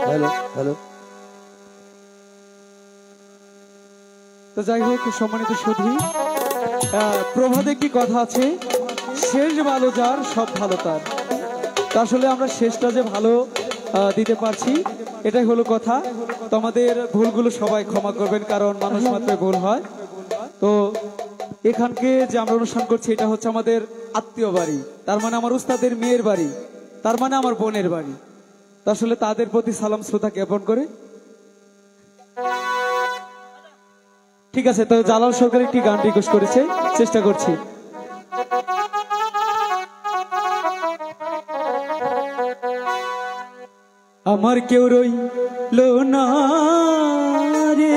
Hello hello. তো যাই হোক, সম্মানিত সুধী, প্রভাতে একটি কথা আছে, শেষ ভালো যার সব ভালো তার। তা আসলে আমরা শেষটা যে ভালো দিতে পারছি এটাই হলো কথা। তো আমাদের ভুলগুলো সবাই ক্ষমা করবেন, কারণ মানুষ মাত্রই ভুল হয়। তো এখানকে যে আমরা অনুষ্ঠান করছি এটা হচ্ছে আমাদের আত্মীয় বাড়ি, তার মানে আমার উস্তাদের মেয়ের বাড়ি, তার মানে আমার বোনের বাড়ি। তো আসলে তাদের প্রতি সালাম শ্রদ্ধা জ্ঞাপন করে, ঠিক আছে। তো জালাল সরকার একটি গান রিকোয়েস্ট করেছে, চেষ্টা করছি। আমার কেউ রইল না রে,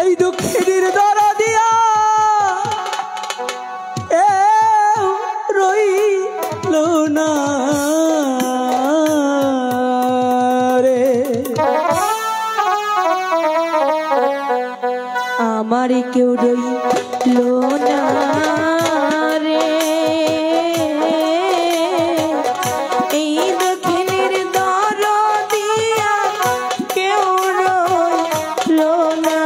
এই দুঃখের দ্বারা দিয়া রইল না রে, আমার কেউ রইল না রে, এই দক্ষিণের দরদিয়া কেউ রইল না,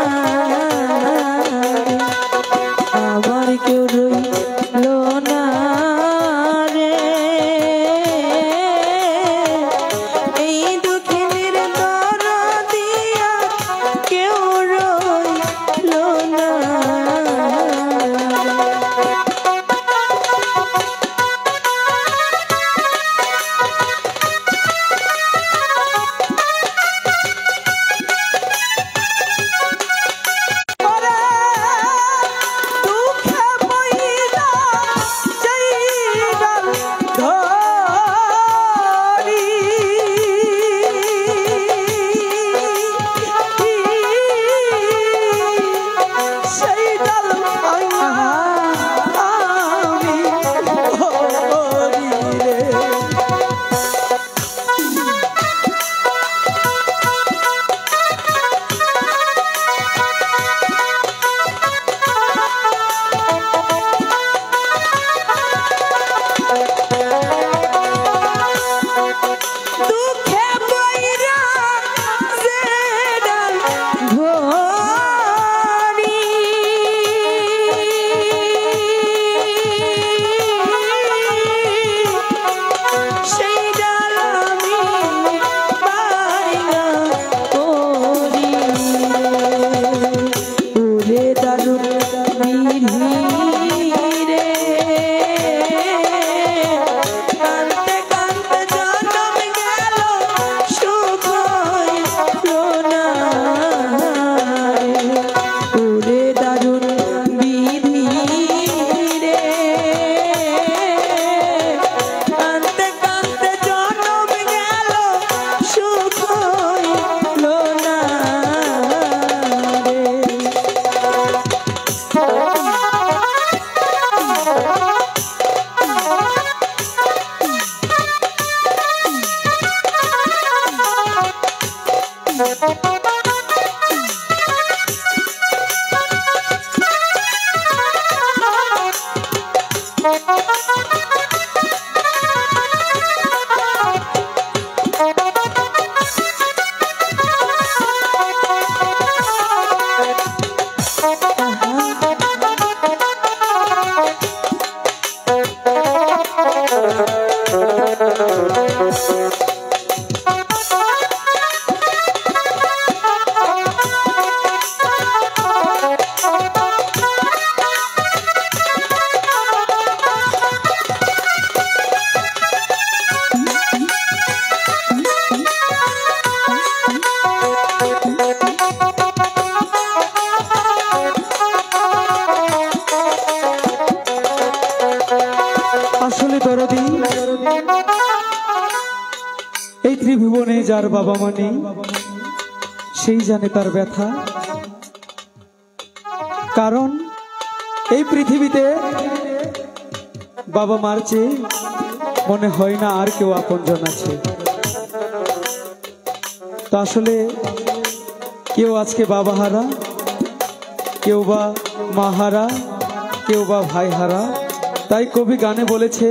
আমার কেউ রইল না রে, এই দক্ষিণের দরদিয়া কেউ রইল না। এই ত্রিভুবনে যার বাবা মা নেই সেই জানে তার ব্যথা। কারণ এই পৃথিবীতে বাবা মার চেয়ে মনে হয় না আর কেউ আপনজন আছে। তো আসলে কেউ আজকে বাবা হারা, কেউ বা মা হারা, কেউ বা ভাই হারা। তাই কবি গানে বলেছে,